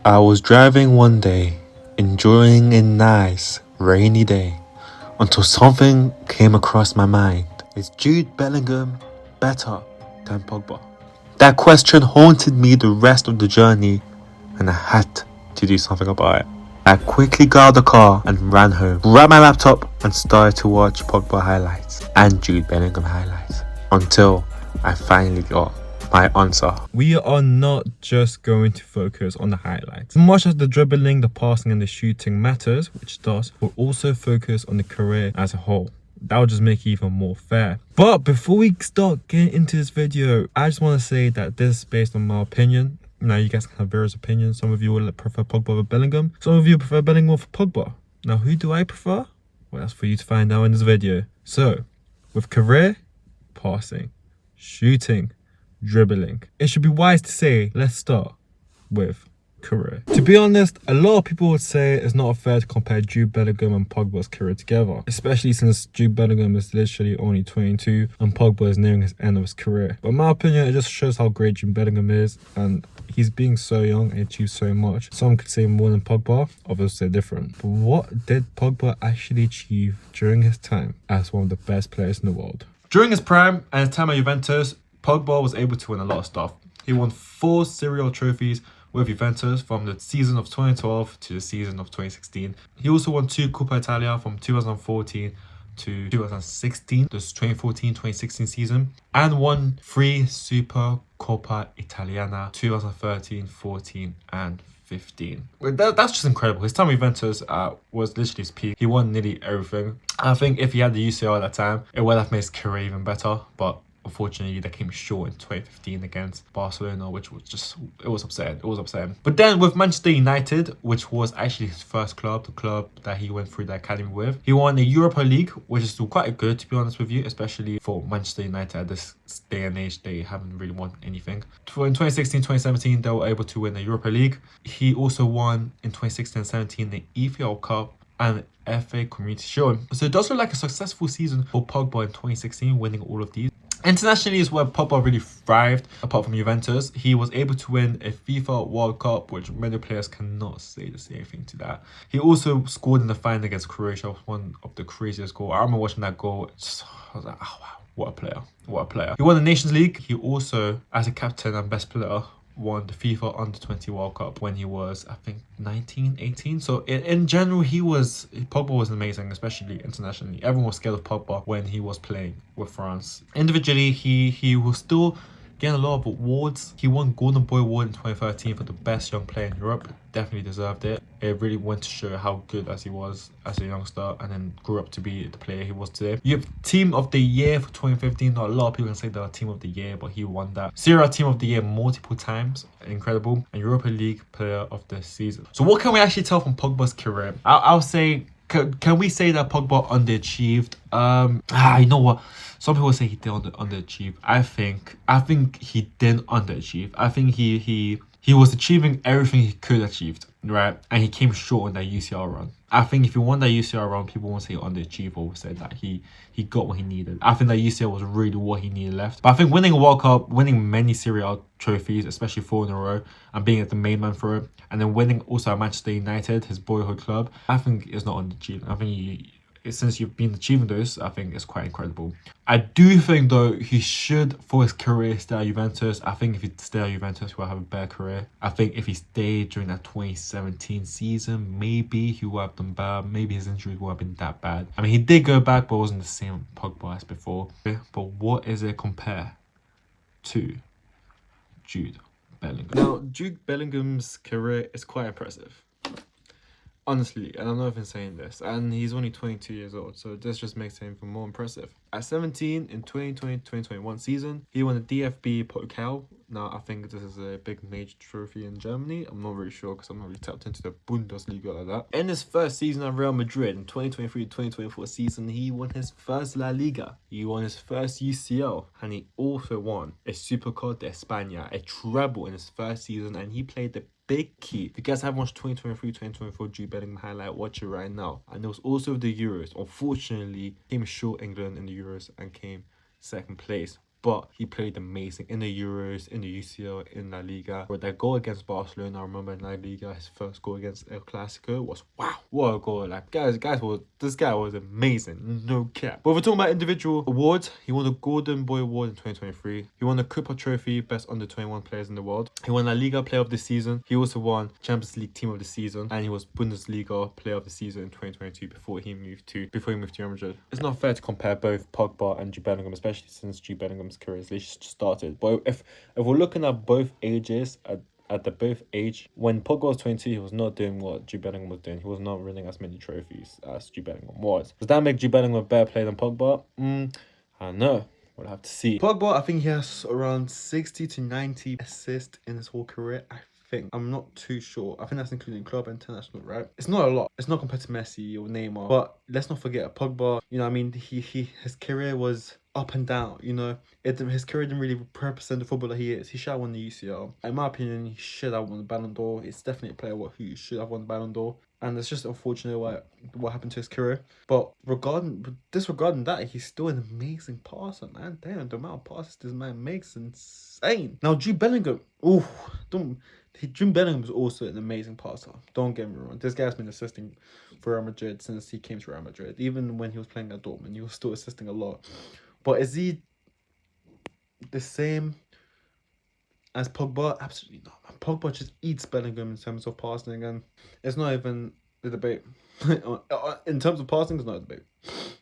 I was driving one day, enjoying a nice, rainy day, until something came across my mind. Is Jude Bellingham better than Pogba? That question haunted me the rest of the journey, and I had to do something about it. I quickly got out of the car and ran home, grabbed my laptop and started to watch Pogba highlights and Jude Bellingham highlights until I finally got my answer. We are not just going to focus on the highlights. As much as the dribbling, the passing and the shooting matters, which does, we'll also focus on the career as a whole. That will just make it even more fair. But before we start getting into this video, I just want to say that this is based on my opinion. Now, you guys can have various opinions. Some of you will prefer Pogba over Bellingham. Some of you prefer Bellingham over Pogba. Now, who do I prefer? Well, that's for you to find out in this video. So, with career, passing, shooting, dribbling, it should be wise to say, let's start with career. To be honest, a lot of people would say it's not fair to compare Jude Bellingham and Pogba's career together, especially since Jude Bellingham is literally only 22 and Pogba is nearing his end of his career. But in my opinion, it just shows how great Jude Bellingham is, and he's being so young and achieved so much. Some could say more than Pogba, others say different. But what did Pogba actually achieve during his time as one of the best players in the world? During his prime and his time at Juventus, Pogba was able to win a lot of stuff. He won 4 serial trophies with Juventus from the season of 2012 to the season of 2016. He also won 2 Coppa Italia from 2014 to 2016, this 2014-2016 season, and won 3 Super Coppa Italiana 2013, 14 and 15. That's just incredible. His time with Juventus was literally his peak. He won nearly everything. I think if he had the UCL at that time, it would have made his career even better, but unfortunately, they came short in 2015 against Barcelona, which was just, it was upsetting. But then with Manchester United, which was actually his first club, the club that he went through the academy with, he won the Europa League, which is still quite good, to be honest with you, especially for Manchester United at this day and age. They haven't really won anything. In 2016-2017, they were able to win the Europa League. He also won in 2016-17 the EFL Cup and FA Community Shield. So it does look like a successful season for Pogba in 2016, winning all of these. Internationally is where Pogba really thrived. Apart from Juventus, he was able to win a FIFA World Cup, which many players cannot say the same thing to that. He also scored in the final against Croatia, one of the craziest goals. I remember watching that goal. I was like, oh wow, what a player, what a player. He won the Nations League. He also, as a captain and best player, won the FIFA Under-20 World Cup when he was, I think, 19, 18. So in general, Pogba was amazing, especially internationally. Everyone was scared of Pogba when he was playing with France. Individually, he was still getting a lot of awards. He won Golden Boy Award in 2013 for the best young player in Europe. Definitely deserved it. It really went to show how good as he was as a youngster and then grew up to be the player he was today. You have Team of the Year for 2015. Not a lot of people can say they're Team of the Year, but he won that. Serie A Team of the Year multiple times. Incredible. And Europa League Player of the Season. So what can we actually tell from Pogba's career? I'll say, can we say that Pogba underachieved? You know what? Some people say he did underachieve. I think he didn't underachieve. I think he was achieving everything he could achieve, right? And he came short on that UCL run. I think if he won that UCL run, people won't say underachieve or say that he got what he needed. I think that UCL was really what he needed left. But I think winning a World Cup, winning many Serie A trophies, especially 4 in a row, and being the main man for it, and then winning also at Manchester United, his boyhood club, I think is not underachieving. I think since you've been achieving those, I think it's quite incredible. I do think though he should, for his career, stay at Juventus. I think if he stay at Juventus, he will have a better career. I think if he stayed during that 2017 season, maybe he would have done bad. Maybe his injuries would have been that bad. I mean, he did go back, but it wasn't the same Pogba as before. But what is it compared to Jude Bellingham? Now, Jude Bellingham's career is quite impressive. Honestly, and I'm not even saying this, and he's only 22 years old, so this just makes him even more impressive. At 17, in 2020-2021 season, he won the DFB Pokal. Now, I think this is a big major trophy in Germany. I'm not really sure because I'm not really tapped into the Bundesliga like that. In his first season at Real Madrid, in 2023-2024 season, he won his first La Liga. He won his first UCL, and he also won a Supercopa de España, a treble in his first season, and he played the big key. If you guys haven't watched 2023-2024 Jude Bellingham highlight, watch it right now. And there was also the Euros. Unfortunately, came short England in the Euros and came second place. but he played amazing in the Euros, in the UCL, in La Liga. But that goal against Barcelona, I remember in La Liga, his first goal against El Clasico was wow, what a goal! Like this guy was amazing, no cap. But if we're talking about individual awards, he won the Golden Boy Award in 2023. He won the Cooper Trophy, best under 21 players in the world. He won La Liga Player of the Season. He also won Champions League Team of the Season, and he was Bundesliga Player of the Season in 2022 before he moved to Real Madrid. It's not fair to compare both Pogba and Jude Bellingham, especially since Jude Bellingham's career has literally just started. But if we're looking at both ages, at the both age, when Pogba was 22, he was not doing what Jude Bellingham was doing. He was not winning as many trophies as Jude Bellingham was. Does that make Jude Bellingham a better player than Pogba? I don't know. We'll have to see. Pogba, I think he has around 60 to 90 assists in his whole career. I think. I'm not too sure. I think that's including club and international, right? It's not a lot. It's not compared to Messi or Neymar. But let's not forget, Pogba, you know, I mean, his career was up and down, you know. His career didn't really represent the footballer he is. He should have won the UCL. In my opinion, he should have won the Ballon d'Or. It's definitely a player who should have won the Ballon d'Or. And it's just unfortunate what happened to his career. But disregarding that, he's still an amazing passer, man. Damn, the amount of passes this man makes is insane. Now, Jude Bellingham, Jude Bellingham is also an amazing passer. Don't get me wrong. This guy's been assisting for Real Madrid since he came to Real Madrid. Even when he was playing at Dortmund, he was still assisting a lot. But is he the same as Pogba? Absolutely not, man. Pogba just eats Bellingham in terms of passing, and it's not even the debate. In terms of passing, it's not a debate.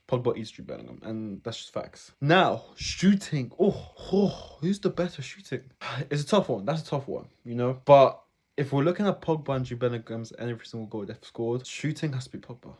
Pogba eats Jude Bellingham, and that's just facts. Now, shooting. Who's the better shooting? It's a tough one. That's a tough one, you know? But if we're looking at Pogba and Jude Bellingham's every single goal they've scored, shooting has to be Pogba.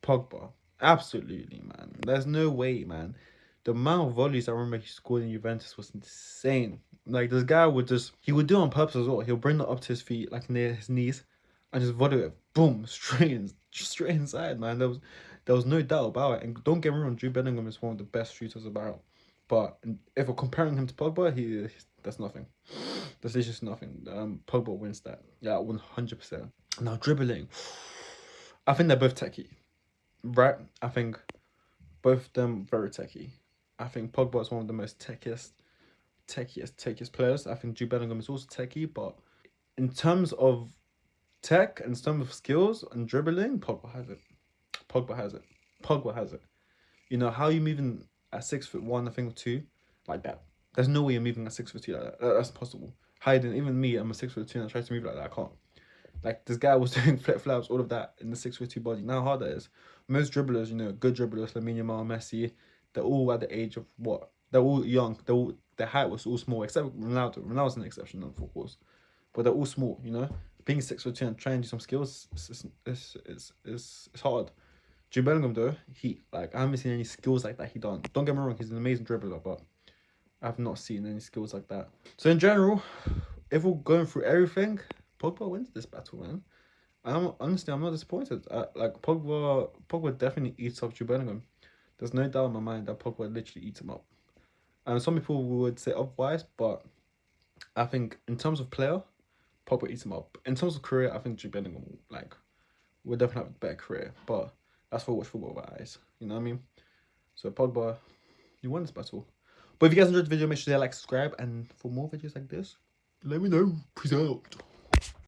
Pogba. Absolutely, man. There's no way, man. The amount of volleys I remember he scored in Juventus was insane. Like, this guy would do it on purpose as well. He'll bring it up to his feet, like near his knees, and just volley it, boom, straight inside, man. There was no doubt about it. And don't get me wrong, Jude Bellingham is one of the best shooters about. But if we're comparing him to Pogba, that's nothing. That's just nothing. Pogba wins that. Yeah, 100%. Now, dribbling. I think they're both techie. Right? I think both of them very techie. I think Pogba is one of the most techiest players. I think Jude Bellingham is also techie, but in terms of tech and some of skills and dribbling, Pogba has it. You know, how you moving at 6'1", I think, or 2, like that. There's no way you're moving at 6'2" like that. That's impossible. Hiding, even me, I'm a 6'2" and I try to move like that. I can't. Like, this guy was doing flip flaps, all of that in the 6'2" body. Now how hard that is. Most dribblers, you know, good dribblers, Lamine Yamal, Messi, they're all at the age of what? They're all young. Their height was all small, except Ronaldo. Ronaldo's an exception, of course. But they're all small, you know? Being 6'2" and trying to do some skills, it's hard. Jude Bellingham, though, I haven't seen any skills like that he done. Don't get me wrong, he's an amazing dribbler, but I've not seen any skills like that. So in general, if we're going through everything, Pogba wins this battle, man. Honestly, I'm not disappointed. Pogba definitely eats up Jude Bellingham. There's no doubt in my mind that Pogba literally eats him up. And some people would say otherwise, but I think in terms of player, Pogba eats him up. In terms of career, I think Jude Bellingham will definitely have a better career. But that's for watch football with eyes. You know what I mean? So Pogba, you won this battle. But if you guys enjoyed the video, make sure to like, subscribe, and for more videos like this, let me know. Peace out.